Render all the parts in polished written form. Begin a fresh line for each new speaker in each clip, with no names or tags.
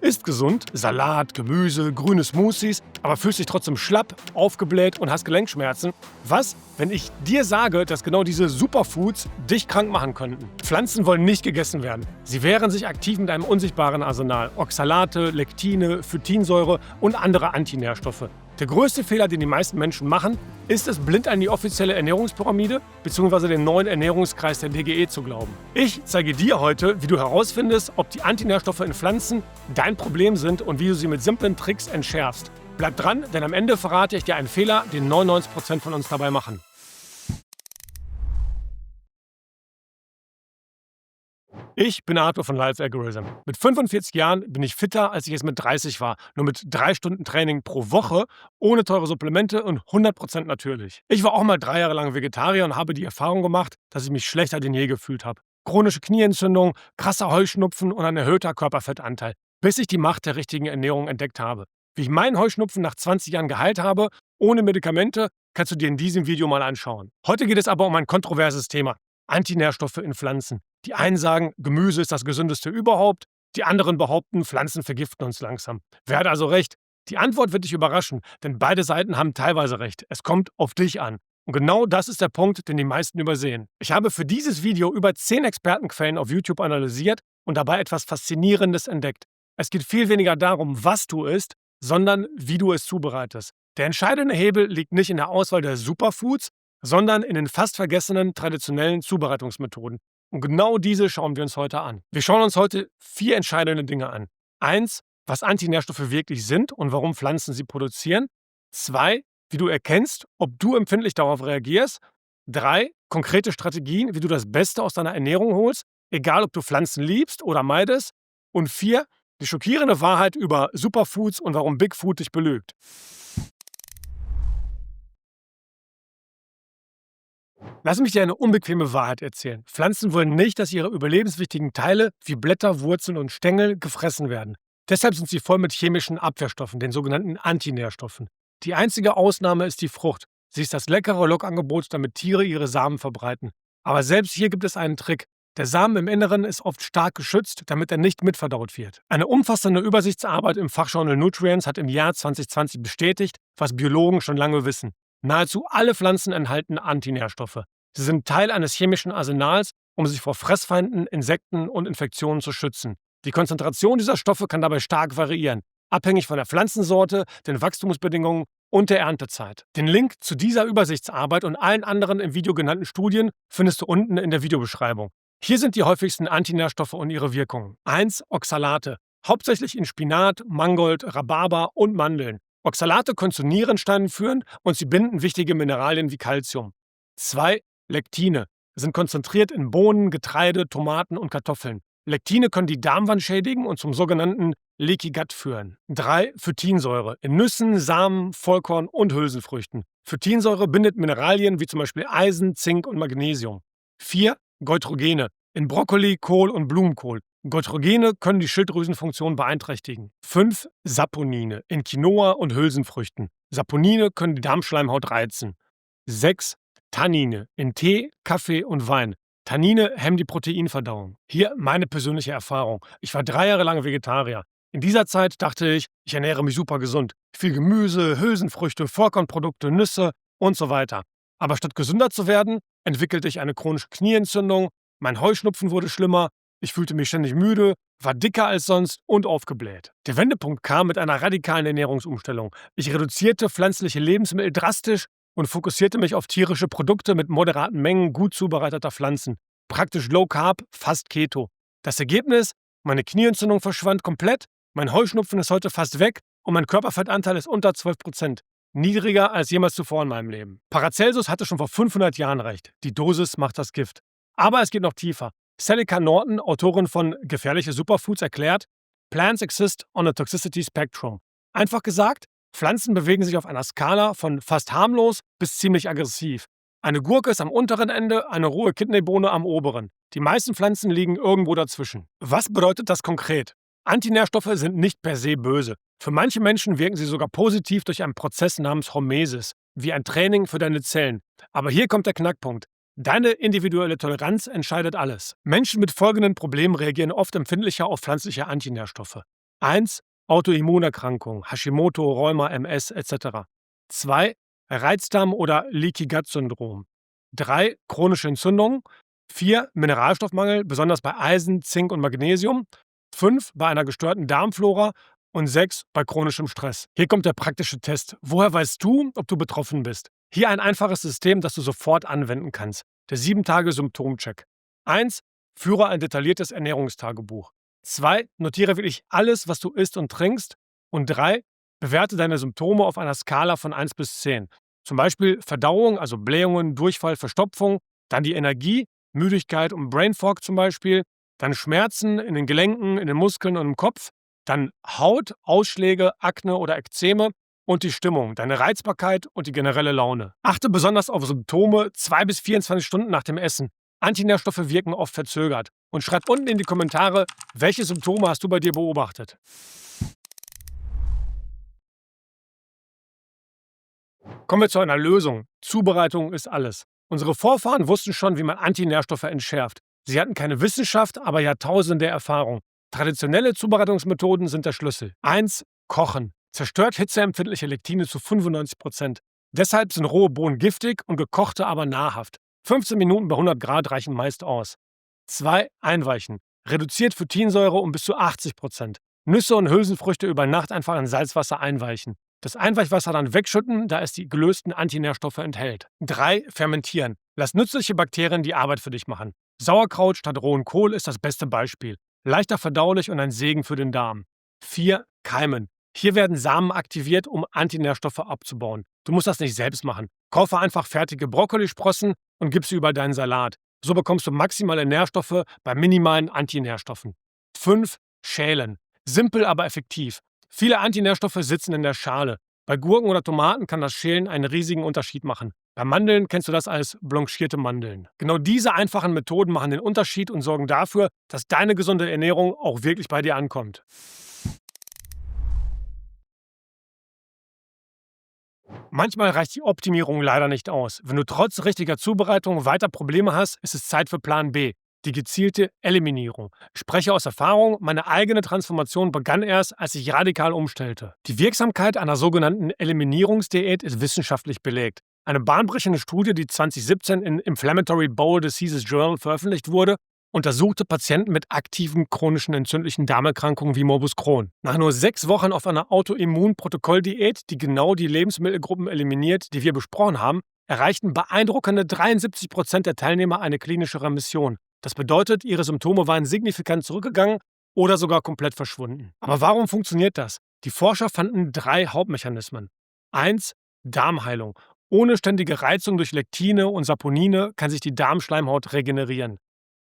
Isst gesund, Salat, Gemüse, grüne Smoothies, aber fühlst dich trotzdem schlapp, aufgebläht und hast Gelenkschmerzen. Was, wenn ich dir sage, dass genau diese Superfoods dich krank machen könnten? Pflanzen wollen nicht gegessen werden. Sie wehren sich aktiv mit einem unsichtbaren Arsenal. Oxalate, Lektine, Phytinsäure und andere Antinährstoffe. Der größte Fehler, den die meisten Menschen machen, ist es, blind an die offizielle Ernährungspyramide bzw. den neuen Ernährungskreis der DGE zu glauben. Ich zeige dir heute, wie du herausfindest, ob die Antinährstoffe in Pflanzen dein Problem sind und wie du sie mit simplen Tricks entschärfst. Bleib dran, denn am Ende verrate ich dir einen Fehler, den 99% von uns dabei machen. Ich bin Arthur von Life Algorithm. Mit 45 Jahren bin ich fitter, als ich es mit 30 war. Nur mit 3 Stunden Training pro Woche, ohne teure Supplemente und 100% natürlich. Ich war auch mal 3 Jahre lang Vegetarier und habe die Erfahrung gemacht, dass ich mich schlechter denn je gefühlt habe. Chronische Knieentzündung, krasser Heuschnupfen und ein erhöhter Körperfettanteil. Bis ich die Macht der richtigen Ernährung entdeckt habe. Wie ich meinen Heuschnupfen nach 20 Jahren geheilt habe, ohne Medikamente, kannst du dir in diesem Video mal anschauen. Heute geht es aber um ein kontroverses Thema. Antinährstoffe in Pflanzen. Die einen sagen, Gemüse ist das gesündeste überhaupt, die anderen behaupten, Pflanzen vergiften uns langsam. Wer hat also recht? Die Antwort wird dich überraschen, denn beide Seiten haben teilweise recht. Es kommt auf dich an. Und genau das ist der Punkt, den die meisten übersehen. Ich habe für dieses Video über 10 Expertenquellen auf YouTube analysiert und dabei etwas Faszinierendes entdeckt. Es geht viel weniger darum, was du isst, sondern wie du es zubereitest. Der entscheidende Hebel liegt nicht in der Auswahl der Superfoods, sondern in den fast vergessenen traditionellen Zubereitungsmethoden. Und genau diese schauen wir uns heute an. Wir schauen uns heute 4 entscheidende Dinge an. 1, was Antinährstoffe wirklich sind und warum Pflanzen sie produzieren. 2, wie du erkennst, ob du empfindlich darauf reagierst. 3, konkrete Strategien, wie du das Beste aus deiner Ernährung holst, egal ob du Pflanzen liebst oder meidest. Und 4, die schockierende Wahrheit über Superfoods und warum Big Food dich belügt. Lass mich dir eine unbequeme Wahrheit erzählen. Pflanzen wollen nicht, dass ihre überlebenswichtigen Teile wie Blätter, Wurzeln und Stängel gefressen werden. Deshalb sind sie voll mit chemischen Abwehrstoffen, den sogenannten Antinährstoffen. Die einzige Ausnahme ist die Frucht. Sie ist das leckere Lockangebot, damit Tiere ihre Samen verbreiten. Aber selbst hier gibt es einen Trick. Der Samen im Inneren ist oft stark geschützt, damit er nicht mitverdaut wird. Eine umfassende Übersichtsarbeit im Fachjournal Nutrients hat im Jahr 2020 bestätigt, was Biologen schon lange wissen. Nahezu alle Pflanzen enthalten Antinährstoffe. Sie sind Teil eines chemischen Arsenals, um sich vor Fressfeinden, Insekten und Infektionen zu schützen. Die Konzentration dieser Stoffe kann dabei stark variieren, abhängig von der Pflanzensorte, den Wachstumsbedingungen und der Erntezeit. Den Link zu dieser Übersichtsarbeit und allen anderen im Video genannten Studien findest du unten in der Videobeschreibung. Hier sind die häufigsten Antinährstoffe und ihre Wirkungen. 1. Oxalate. Hauptsächlich in Spinat, Mangold, Rhabarber und Mandeln. Oxalate können zu Nierensteinen führen und sie binden wichtige Mineralien wie Calcium. 2. Lektine. Sind konzentriert in Bohnen, Getreide, Tomaten und Kartoffeln. Lektine können die Darmwand schädigen und zum sogenannten Leaky Gut führen. 3. Phytinsäure. In Nüssen, Samen, Vollkorn und Hülsenfrüchten. Phytinsäure bindet Mineralien wie zum Beispiel Eisen, Zink und Magnesium. 4. Goitrogene. In Brokkoli, Kohl und Blumenkohl. Goitrogene können die Schilddrüsenfunktion beeinträchtigen. 5. Saponine. In Quinoa und Hülsenfrüchten. Saponine können die Darmschleimhaut reizen. 6. Tannine. In Tee, Kaffee und Wein. Tannine hemmen die Proteinverdauung. Hier meine persönliche Erfahrung. Ich war 3 Jahre lang Vegetarier. In dieser Zeit dachte ich, ich ernähre mich super gesund. Viel Gemüse, Hülsenfrüchte, Vollkornprodukte, Nüsse und so weiter. Aber statt gesünder zu werden, entwickelte ich eine chronische Knieentzündung, mein Heuschnupfen wurde schlimmer, ich fühlte mich ständig müde, war dicker als sonst und aufgebläht. Der Wendepunkt kam mit einer radikalen Ernährungsumstellung. Ich reduzierte pflanzliche Lebensmittel drastisch und fokussierte mich auf tierische Produkte mit moderaten Mengen gut zubereiteter Pflanzen. Praktisch Low Carb, fast Keto. Das Ergebnis? Meine Knieentzündung verschwand komplett, mein Heuschnupfen ist heute fast weg und mein Körperfettanteil ist unter 12%. Niedriger als jemals zuvor in meinem Leben. Paracelsus hatte schon vor 500 Jahren recht. Die Dosis macht das Gift. Aber es geht noch tiefer. Celica Norton, Autorin von Gefährliche Superfoods, erklärt, Plants exist on a toxicity spectrum. Einfach gesagt, Pflanzen bewegen sich auf einer Skala von fast harmlos bis ziemlich aggressiv. Eine Gurke ist am unteren Ende, eine rohe Kidneybohne am oberen. Die meisten Pflanzen liegen irgendwo dazwischen. Was bedeutet das konkret? Antinährstoffe sind nicht per se böse. Für manche Menschen wirken sie sogar positiv durch einen Prozess namens Hormesis, wie ein Training für deine Zellen. Aber hier kommt der Knackpunkt. Deine individuelle Toleranz entscheidet alles. Menschen mit folgenden Problemen reagieren oft empfindlicher auf pflanzliche Antinährstoffe. 1. Autoimmunerkrankungen, Hashimoto, Rheuma, MS etc. 2. Reizdarm- oder Leaky-Gut-Syndrom. 3. Chronische Entzündungen. 4. Mineralstoffmangel, besonders bei Eisen, Zink und Magnesium. 5. Bei einer gestörten Darmflora. Und 6. Bei chronischem Stress. Hier kommt der praktische Test. Woher weißt du, ob du betroffen bist? Hier ein einfaches System, das du sofort anwenden kannst. Der 7-Tage-Symptomcheck. 1. Führe ein detailliertes Ernährungstagebuch. 2. Notiere wirklich alles, was du isst und trinkst. Und 3. Bewerte deine Symptome auf einer Skala von 1 bis 10. Zum Beispiel Verdauung, also Blähungen, Durchfall, Verstopfung, dann die Energie, Müdigkeit und Brain Fog zum Beispiel, dann Schmerzen in den Gelenken, in den Muskeln und im Kopf, dann Haut, Ausschläge, Akne oder Ekzeme und die Stimmung, deine Reizbarkeit und die generelle Laune. Achte besonders auf Symptome 2 bis 24 Stunden nach dem Essen. Antinährstoffe wirken oft verzögert. Und schreib unten in die Kommentare, welche Symptome hast du bei dir beobachtet. Kommen wir zu einer Lösung. Zubereitung ist alles. Unsere Vorfahren wussten schon, wie man Antinährstoffe entschärft. Sie hatten keine Wissenschaft, aber Jahrtausende Erfahrung. Traditionelle Zubereitungsmethoden sind der Schlüssel. 1. Kochen. Zerstört hitzeempfindliche Lektine zu 95%. Deshalb sind rohe Bohnen giftig und gekochte aber nahrhaft. 15 Minuten bei 100 Grad reichen meist aus. 2. Einweichen. Reduziert Phytinsäure um bis zu 80%. Nüsse und Hülsenfrüchte über Nacht einfach in Salzwasser einweichen. Das Einweichwasser dann wegschütten, da es die gelösten Antinährstoffe enthält. 3. Fermentieren. Lass nützliche Bakterien die Arbeit für dich machen. Sauerkraut statt rohen Kohl ist das beste Beispiel. Leichter verdaulich und ein Segen für den Darm. 4. Keimen. Hier werden Samen aktiviert, um Antinährstoffe abzubauen. Du musst das nicht selbst machen. Kaufe einfach fertige Brokkolisprossen und gib sie über deinen Salat. So bekommst du maximale Nährstoffe bei minimalen Antinährstoffen. 5. Schälen. Simpel, aber effektiv. Viele Antinährstoffe sitzen in der Schale. Bei Gurken oder Tomaten kann das Schälen einen riesigen Unterschied machen. Bei Mandeln kennst du das als blanchierte Mandeln. Genau diese einfachen Methoden machen den Unterschied und sorgen dafür, dass deine gesunde Ernährung auch wirklich bei dir ankommt. Manchmal reicht die Optimierung leider nicht aus. Wenn du trotz richtiger Zubereitung weiter Probleme hast, ist es Zeit für Plan B, die gezielte Eliminierung. Ich spreche aus Erfahrung, meine eigene Transformation begann erst, als ich radikal umstellte. Die Wirksamkeit einer sogenannten Eliminierungsdiät ist wissenschaftlich belegt. Eine bahnbrechende Studie, die 2017 in Inflammatory Bowel Diseases Journal veröffentlicht wurde, untersuchte Patienten mit aktiven chronischen entzündlichen Darmerkrankungen wie Morbus Crohn. Nach nur 6 Wochen auf einer Autoimmun-Protokolldiät, die genau die Lebensmittelgruppen eliminiert, die wir besprochen haben, erreichten beeindruckende 73% der Teilnehmer eine klinische Remission. Das bedeutet, ihre Symptome waren signifikant zurückgegangen oder sogar komplett verschwunden. Aber warum funktioniert das? Die Forscher fanden 3 Hauptmechanismen. 1. Darmheilung. Ohne ständige Reizung durch Lektine und Saponine kann sich die Darmschleimhaut regenerieren.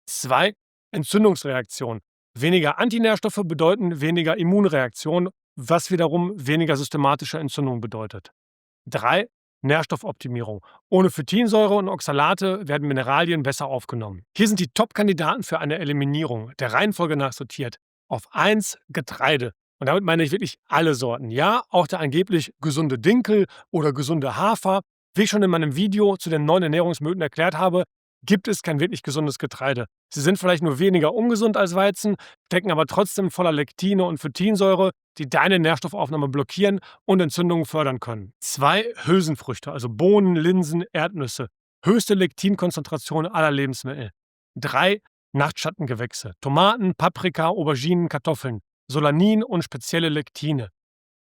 2. Entzündungsreaktion. Weniger Antinährstoffe bedeuten weniger Immunreaktion, was wiederum weniger systematische Entzündung bedeutet. 3. Nährstoffoptimierung. Ohne Phytinsäure und Oxalate werden Mineralien besser aufgenommen. Hier sind die Top-Kandidaten für eine Eliminierung, der Reihenfolge nach sortiert. Auf 1 Getreide. Und damit meine ich wirklich alle Sorten. Ja, auch der angeblich gesunde Dinkel oder gesunde Hafer. Wie ich schon in meinem Video zu den 9 Ernährungsmythen erklärt habe, gibt es kein wirklich gesundes Getreide. Sie sind vielleicht nur weniger ungesund als Weizen, stecken aber trotzdem voller Lektine und Phytinsäure, die deine Nährstoffaufnahme blockieren und Entzündungen fördern können. 2 Hülsenfrüchte, also Bohnen, Linsen, Erdnüsse. Höchste Lektinkonzentration aller Lebensmittel. 3 Nachtschattengewächse. Tomaten, Paprika, Auberginen, Kartoffeln. Solanin und spezielle Lektine.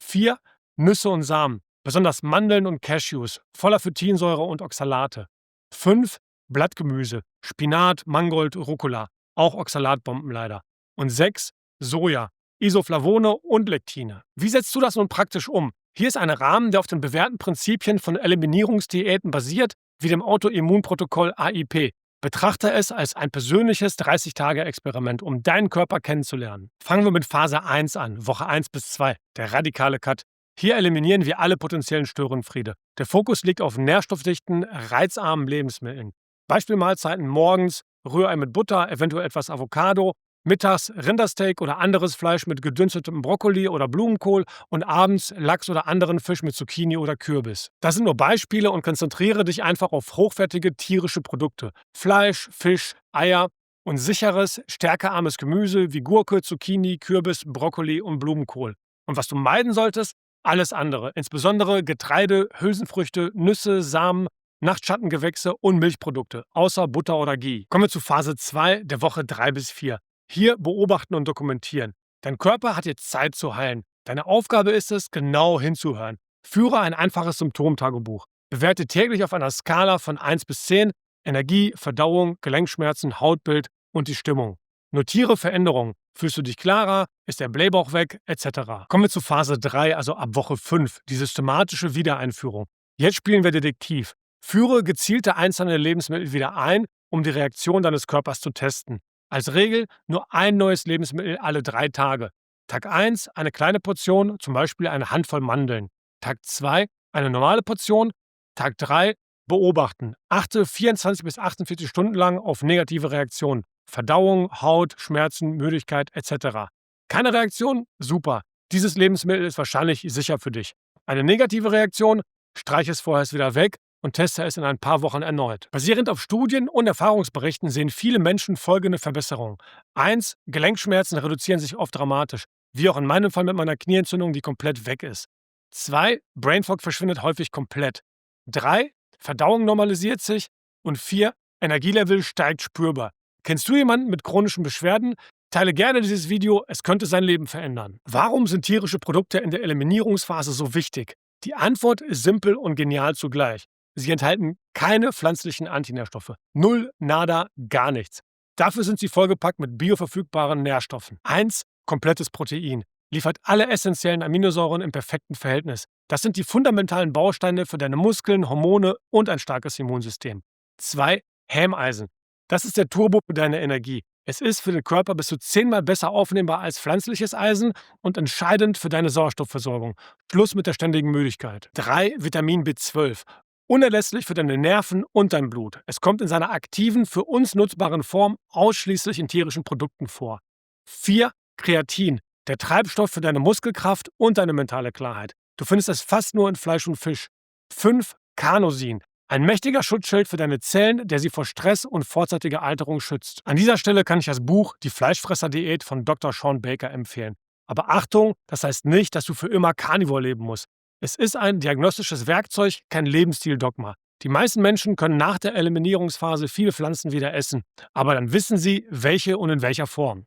4 Nüsse und Samen, besonders Mandeln und Cashews, voller Phytinsäure und Oxalate. 5 Blattgemüse, Spinat, Mangold, Rucola, auch Oxalatbomben leider. Und 6 Soja, Isoflavone und Lektine. Wie setzt du das nun praktisch um? Hier ist ein Rahmen, der auf den bewährten Prinzipien von Eliminierungsdiäten basiert, wie dem Autoimmunprotokoll AIP. Betrachte es als ein persönliches 30-Tage-Experiment, um deinen Körper kennenzulernen. Fangen wir mit Phase 1 an, Woche 1 bis 2, der radikale Cut. Hier eliminieren wir alle potenziellen Störenfriede. Der Fokus liegt auf nährstoffdichten, reizarmen Lebensmitteln. Beispielmahlzeiten morgens, Rührei mit Butter, eventuell etwas Avocado, mittags Rindersteak oder anderes Fleisch mit gedünstetem Brokkoli oder Blumenkohl und abends Lachs oder anderen Fisch mit Zucchini oder Kürbis. Das sind nur Beispiele und konzentriere dich einfach auf hochwertige tierische Produkte. Fleisch, Fisch, Eier und sicheres, stärkearmes Gemüse wie Gurke, Zucchini, Kürbis, Brokkoli und Blumenkohl. Und was du meiden solltest? Alles andere, insbesondere Getreide, Hülsenfrüchte, Nüsse, Samen, Nachtschattengewächse und Milchprodukte, außer Butter oder Ghee. Kommen wir zu Phase 2 der Woche 3 bis 4. Hier beobachten und dokumentieren. Dein Körper hat jetzt Zeit zu heilen. Deine Aufgabe ist es, genau hinzuhören. Führe ein einfaches Symptomtagebuch. Bewerte täglich auf einer Skala von 1 bis 10 Energie, Verdauung, Gelenkschmerzen, Hautbild und die Stimmung. Notiere Veränderungen. Fühlst du dich klarer? Ist der Blähbauch weg? Etc. Kommen wir zu Phase 3, also ab Woche 5, die systematische Wiedereinführung. Jetzt spielen wir Detektiv. Führe gezielte einzelne Lebensmittel wieder ein, um die Reaktion deines Körpers zu testen. Als Regel nur ein neues Lebensmittel alle 3 Tage. Tag 1 eine kleine Portion, zum Beispiel eine Handvoll Mandeln. Tag 2 eine normale Portion. Tag 3 beobachten. Achte 24 bis 48 Stunden lang auf negative Reaktionen. Verdauung, Haut, Schmerzen, Müdigkeit etc. Keine Reaktion? Super. Dieses Lebensmittel ist wahrscheinlich sicher für dich. Eine negative Reaktion? Streiche es vorerst wieder weg und teste es in ein paar Wochen erneut. Basierend auf Studien und Erfahrungsberichten sehen viele Menschen folgende Verbesserungen. 1. Gelenkschmerzen reduzieren sich oft dramatisch, wie auch in meinem Fall mit meiner Knieentzündung, die komplett weg ist. 2. Brain Fog verschwindet häufig komplett. 3. Verdauung normalisiert sich. Und 4. Energielevel steigt spürbar. Kennst du jemanden mit chronischen Beschwerden? Teile gerne dieses Video, es könnte sein Leben verändern. Warum sind tierische Produkte in der Eliminierungsphase so wichtig? Die Antwort ist simpel und genial zugleich. Sie enthalten keine pflanzlichen Antinährstoffe. Null, nada, gar nichts. Dafür sind sie vollgepackt mit bioverfügbaren Nährstoffen. 1. Komplettes Protein. Liefert alle essentiellen Aminosäuren im perfekten Verhältnis. Das sind die fundamentalen Bausteine für deine Muskeln, Hormone und ein starkes Immunsystem. 2. Hämeisen. Das ist der Turbo für deine Energie. Es ist für den Körper bis zu 10-mal besser aufnehmbar als pflanzliches Eisen und entscheidend für deine Sauerstoffversorgung. Schluss mit der ständigen Müdigkeit. 3. Vitamin B12. Unerlässlich für deine Nerven und dein Blut. Es kommt in seiner aktiven, für uns nutzbaren Form ausschließlich in tierischen Produkten vor. 4. Kreatin. Der Treibstoff für deine Muskelkraft und deine mentale Klarheit. Du findest es fast nur in Fleisch und Fisch. 5. Carnosin. Ein mächtiger Schutzschild für deine Zellen, der sie vor Stress und vorzeitiger Alterung schützt. An dieser Stelle kann ich das Buch Die Fleischfresser-Diät von Dr. Shawn Baker empfehlen. Aber Achtung, das heißt nicht, dass du für immer Carnivore leben musst. Es ist ein diagnostisches Werkzeug, kein Lebensstil-Dogma. Die meisten Menschen können nach der Eliminierungsphase viele Pflanzen wieder essen. Aber dann wissen sie, welche und in welcher Form.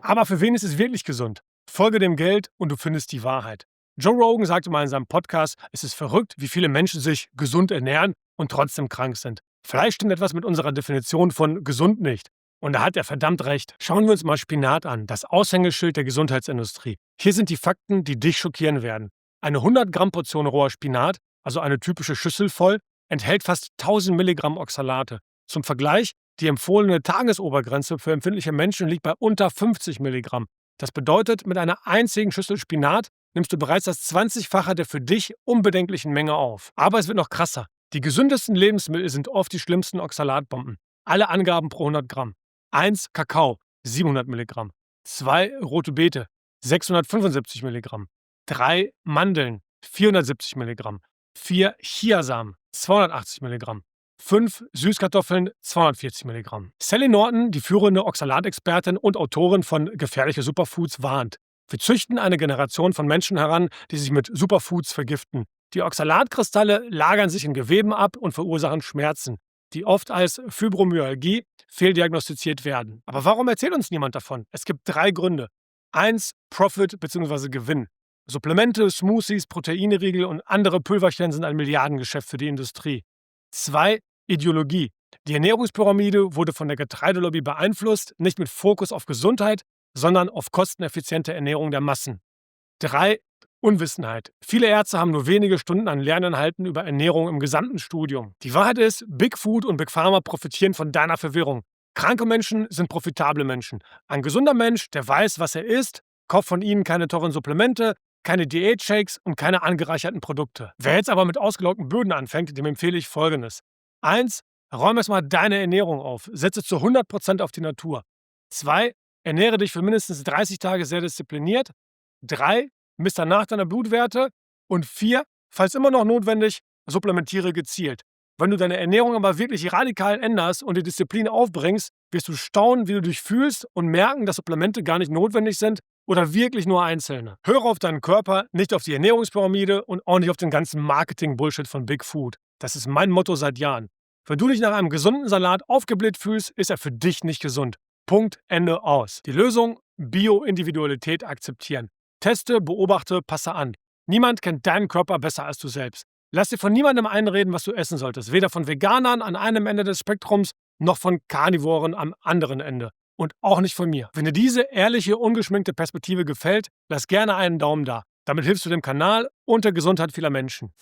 Aber für wen ist es wirklich gesund? Folge dem Geld und du findest die Wahrheit. Joe Rogan sagte mal in seinem Podcast, es ist verrückt, wie viele Menschen sich gesund ernähren und trotzdem krank sind. Vielleicht stimmt etwas mit unserer Definition von gesund nicht. Und da hat er verdammt recht. Schauen wir uns mal Spinat an, das Aushängeschild der Gesundheitsindustrie. Hier sind die Fakten, die dich schockieren werden. Eine 100 Gramm Portion roher Spinat, also eine typische Schüssel voll, enthält fast 1000 Milligramm Oxalate. Zum Vergleich, die empfohlene Tagesobergrenze für empfindliche Menschen liegt bei unter 50 Milligramm. Das bedeutet, mit einer einzigen Schüssel Spinat nimmst du bereits das 20-fache der für dich unbedenklichen Menge auf. Aber es wird noch krasser. Die gesündesten Lebensmittel sind oft die schlimmsten Oxalatbomben. Alle Angaben pro 100 Gramm. 1. Kakao, 700 Milligramm. 2. Rote Beete, 675 Milligramm. 3. Mandeln, 470 Milligramm. 4. Chiasamen, 280 Milligramm. 5. Süßkartoffeln, 240 Milligramm. Sally Norton, die führende Oxalatexpertin und Autorin von Gefährliche Superfoods, warnt: Wir züchten eine Generation von Menschen heran, die sich mit Superfoods vergiften. Die Oxalatkristalle lagern sich in Geweben ab und verursachen Schmerzen, die oft als Fibromyalgie fehldiagnostiziert werden. Aber warum erzählt uns niemand davon? Es gibt 3 Gründe. 1. Profit bzw. Gewinn. Supplemente, Smoothies, Proteinriegel und andere Pülverchen sind ein Milliardengeschäft für die Industrie. 2. Ideologie. Die Ernährungspyramide wurde von der Getreidelobby beeinflusst, nicht mit Fokus auf Gesundheit, sondern auf kosteneffiziente Ernährung der Massen. 3. Unwissenheit. Viele Ärzte haben nur wenige Stunden an Lerninhalten über Ernährung im gesamten Studium. Die Wahrheit ist, Big Food und Big Pharma profitieren von deiner Verwirrung. Kranke Menschen sind profitable Menschen. Ein gesunder Mensch, der weiß, was er isst, kauft von ihnen keine teuren Supplemente, keine Diätshakes und keine angereicherten Produkte. Wer jetzt aber mit ausgelockten Böden anfängt, dem empfehle ich Folgendes. 1. Räume erstmal deine Ernährung auf. Setze zu 100% auf die Natur. 2. Ernähre dich für mindestens 30 Tage sehr diszipliniert. 3. Misst danach deine Blutwerte. Und 4. Falls immer noch notwendig, supplementiere gezielt. Wenn du deine Ernährung aber wirklich radikal änderst und die Disziplin aufbringst, wirst du staunen, wie du dich fühlst und merken, dass Supplemente gar nicht notwendig sind oder wirklich nur einzelne. Höre auf deinen Körper, nicht auf die Ernährungspyramide und auch nicht auf den ganzen Marketing-Bullshit von Big Food. Das ist mein Motto seit Jahren. Wenn du dich nach einem gesunden Salat aufgebläht fühlst, ist er für dich nicht gesund. Punkt, Ende, aus. Die Lösung: Bio-Individualität akzeptieren. Teste, beobachte, passe an. Niemand kennt deinen Körper besser als du selbst. Lass dir von niemandem einreden, was du essen solltest. Weder von Veganern an einem Ende des Spektrums, noch von Karnivoren am anderen Ende. Und auch nicht von mir. Wenn dir diese ehrliche, ungeschminkte Perspektive gefällt, lass gerne einen Daumen da. Damit hilfst du dem Kanal und der Gesundheit vieler Menschen.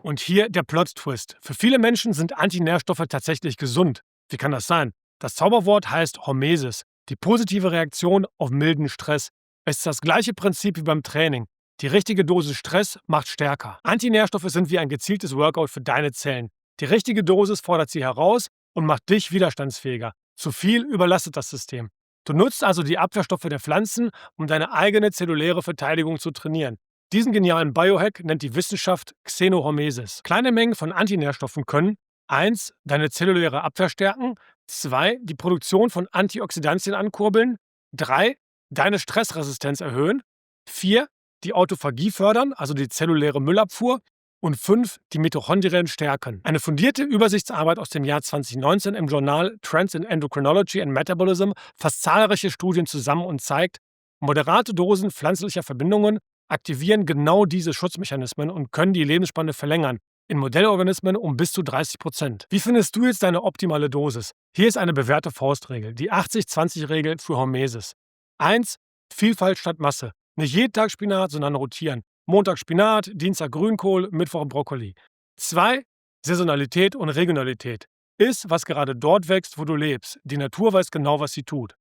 Und hier der Plot-Twist. Für viele Menschen sind Antinährstoffe tatsächlich gesund. Wie kann das sein? Das Zauberwort heißt Hormesis, die positive Reaktion auf milden Stress. Es ist das gleiche Prinzip wie beim Training. Die richtige Dosis Stress macht stärker. Antinährstoffe sind wie ein gezieltes Workout für deine Zellen. Die richtige Dosis fordert sie heraus und macht dich widerstandsfähiger. Zu viel überlastet das System. Du nutzt also die Abwehrstoffe der Pflanzen, um deine eigene zelluläre Verteidigung zu trainieren. Diesen genialen Biohack nennt die Wissenschaft Xenohormesis. Kleine Mengen von Antinährstoffen können 1. Deine zelluläre Abwehr stärken, 2. Die Produktion von Antioxidantien ankurbeln, 3. Deine Stressresistenz erhöhen, 4. Die Autophagie fördern, also die zelluläre Müllabfuhr, und 5. Die Mitochondrien stärken. Eine fundierte Übersichtsarbeit aus dem Jahr 2019 im Journal Trends in Endocrinology and Metabolism fasst zahlreiche Studien zusammen und zeigt, moderate Dosen pflanzlicher Verbindungen aktivieren genau diese Schutzmechanismen und können die Lebensspanne verlängern, in Modellorganismen um bis zu 30%. Wie findest du jetzt deine optimale Dosis? Hier ist eine bewährte Faustregel, die 80-20-Regel für Hormesis. 1. Vielfalt statt Masse. Nicht jeden Tag Spinat, sondern rotieren. Montag Spinat, Dienstag Grünkohl, Mittwoch Brokkoli. 2. Saisonalität und Regionalität. Iss, was gerade dort wächst, wo du lebst. Die Natur weiß genau, was sie tut.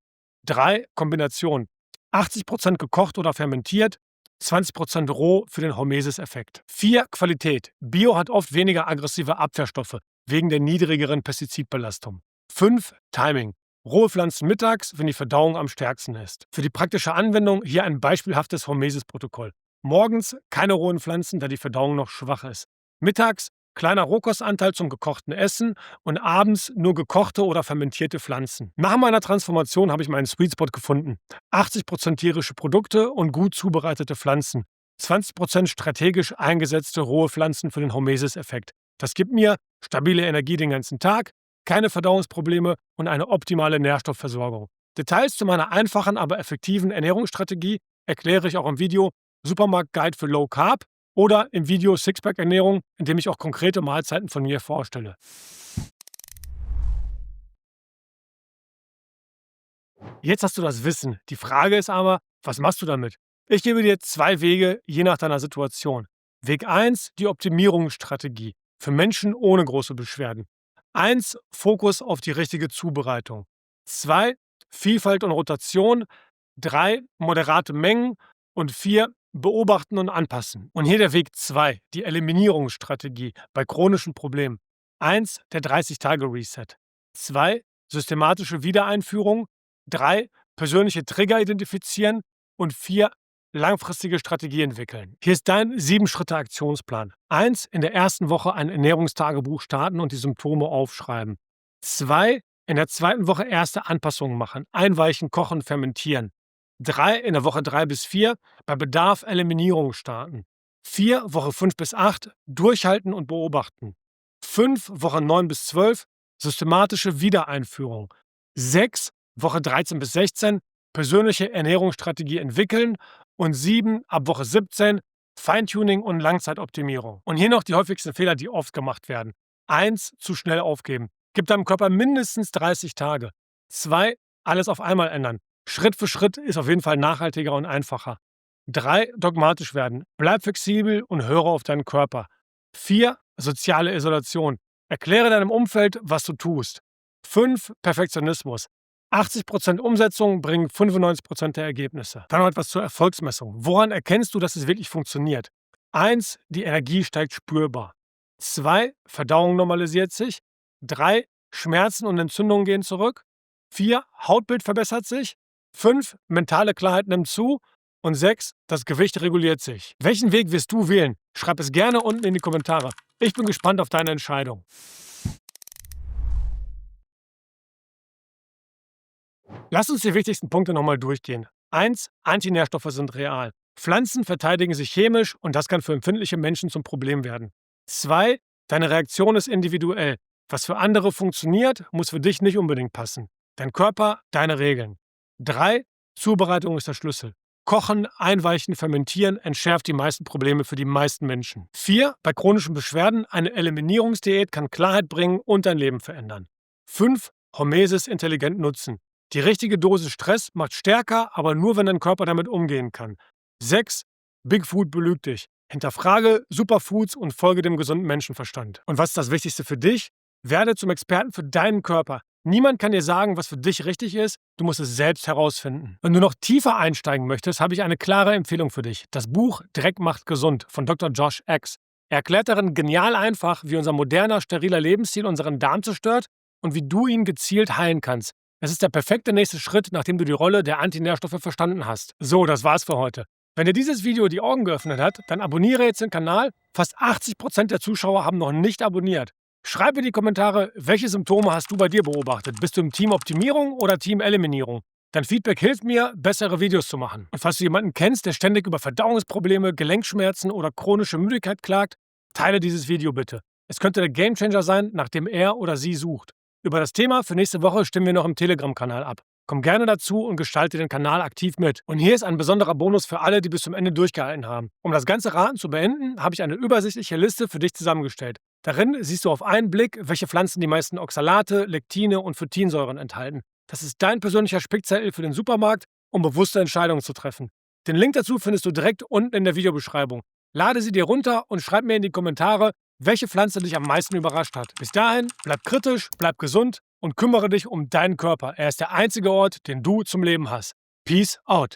3. Kombination. 80% gekocht oder fermentiert, 20% roh für den Hormesis-Effekt. 4. Qualität. Bio hat oft weniger aggressive Abwehrstoffe, wegen der niedrigeren Pestizidbelastung. 5. Timing. Rohe Pflanzen mittags, wenn die Verdauung am stärksten ist. Für die praktische Anwendung hier ein beispielhaftes Hormesis-Protokoll. Morgens keine rohen Pflanzen, da die Verdauung noch schwach ist. Mittags kleiner Rohkostanteil zum gekochten Essen und abends nur gekochte oder fermentierte Pflanzen. Nach meiner Transformation habe ich meinen Sweet Spot gefunden. 80% tierische Produkte und gut zubereitete Pflanzen. 20% strategisch eingesetzte rohe Pflanzen für den Hormesis-Effekt. Das gibt mir stabile Energie den ganzen Tag, keine Verdauungsprobleme und eine optimale Nährstoffversorgung. Details zu meiner einfachen, aber effektiven Ernährungsstrategie erkläre ich auch im Video Supermarkt Guide für Low Carb oder im Video Sixpack Ernährung, in dem ich auch konkrete Mahlzeiten von mir vorstelle. Jetzt hast du das Wissen. Die Frage ist aber, was machst du damit? Ich gebe dir 2 Wege, je nach deiner Situation. Weg 1, die Optimierungsstrategie für Menschen ohne große Beschwerden. 1, Fokus auf die richtige Zubereitung. 2, Vielfalt und Rotation. 3, moderate Mengen. Und 4, beobachten und anpassen. Und hier der Weg 2, die Eliminierungsstrategie bei chronischen Problemen. 1, der 30-Tage-Reset. 2, systematische Wiedereinführung. 3, persönliche Trigger identifizieren. Und 4, langfristige Strategie entwickeln. Hier ist dein 7-Schritte-Aktionsplan. 1, in der ersten Woche ein Ernährungstagebuch starten und die Symptome aufschreiben. 2, in der zweiten Woche erste Anpassungen machen. Einweichen, kochen, fermentieren. 3, in der Woche 3 bis 4 bei Bedarf Eliminierung starten. 4, Woche 5 bis 8 durchhalten und beobachten. 5, Woche 9 bis 12 systematische Wiedereinführung. 6, Woche 13 bis 16 persönliche Ernährungsstrategie entwickeln. Und 7, ab Woche 17 Feintuning und Langzeitoptimierung. Und hier noch die häufigsten Fehler, die oft gemacht werden. 1, zu schnell aufgeben. Gib deinem Körper mindestens 30 Tage. 2, alles auf einmal ändern. Schritt für Schritt ist auf jeden Fall nachhaltiger und einfacher. 3, dogmatisch werden. Bleib flexibel und höre auf deinen Körper. 4, soziale Isolation. Erkläre deinem Umfeld, was du tust. 5, Perfektionismus. 80% Umsetzung bringen 95% der Ergebnisse. Dann noch etwas zur Erfolgsmessung. Woran erkennst du, dass es wirklich funktioniert? 1, die Energie steigt spürbar. 2, Verdauung normalisiert sich. 3, Schmerzen und Entzündungen gehen zurück. 4, Hautbild verbessert sich. 5, mentale Klarheit nimmt zu. Und 6, das Gewicht reguliert sich. Welchen Weg wirst du wählen? Schreib es gerne unten in die Kommentare. Ich bin gespannt auf deine Entscheidung. Lass uns die wichtigsten Punkte nochmal durchgehen. 1. Antinährstoffe sind real. Pflanzen verteidigen sich chemisch und das kann für empfindliche Menschen zum Problem werden. 2. Deine Reaktion ist individuell. Was für andere funktioniert, muss für dich nicht unbedingt passen. Dein Körper, deine Regeln. 3. Zubereitung ist der Schlüssel. Kochen, einweichen, fermentieren entschärft die meisten Probleme für die meisten Menschen. 4. Bei chronischen Beschwerden, eine Eliminierungsdiät kann Klarheit bringen und dein Leben verändern. 5. Hormesis intelligent nutzen. Die richtige Dosis Stress macht stärker, aber nur, wenn dein Körper damit umgehen kann. 6. Big Food belügt dich. Hinterfrage Superfoods und folge dem gesunden Menschenverstand. Und was ist das Wichtigste für dich? Werde zum Experten für deinen Körper. Niemand kann dir sagen, was für dich richtig ist. Du musst es selbst herausfinden. Wenn du noch tiefer einsteigen möchtest, habe ich eine klare Empfehlung für dich. Das Buch Dreck macht gesund von Dr. Josh Axe. Er erklärt darin genial einfach, wie unser moderner, steriler Lebensstil unseren Darm zerstört und wie du ihn gezielt heilen kannst. Es ist der perfekte nächste Schritt, nachdem du die Rolle der Antinährstoffe verstanden hast. So, das war's für heute. Wenn dir dieses Video die Augen geöffnet hat, dann abonniere jetzt den Kanal. Fast 80% der Zuschauer haben noch nicht abonniert. Schreib in die Kommentare, welche Symptome hast du bei dir beobachtet? Bist du im Team Optimierung oder Team Eliminierung? Dein Feedback hilft mir, bessere Videos zu machen. Und falls du jemanden kennst, der ständig über Verdauungsprobleme, Gelenkschmerzen oder chronische Müdigkeit klagt, teile dieses Video bitte. Es könnte der Gamechanger sein, nach dem er oder sie sucht. Über das Thema für nächste Woche stimmen wir noch im Telegram-Kanal ab. Komm gerne dazu und gestalte den Kanal aktiv mit. Und hier ist ein besonderer Bonus für alle, die bis zum Ende durchgehalten haben. Um das ganze Raten zu beenden, habe ich eine übersichtliche Liste für dich zusammengestellt. Darin siehst du auf einen Blick, welche Pflanzen die meisten Oxalate, Lektine und Phytinsäuren enthalten. Das ist dein persönlicher Spickzettel für den Supermarkt, um bewusste Entscheidungen zu treffen. Den Link dazu findest du direkt unten in der Videobeschreibung. Lade sie dir runter und schreib mir in die Kommentare, welche Pflanze dich am meisten überrascht hat. Bis dahin, bleib kritisch, bleib gesund und kümmere dich um deinen Körper. Er ist der einzige Ort, den du zum Leben hast. Peace out.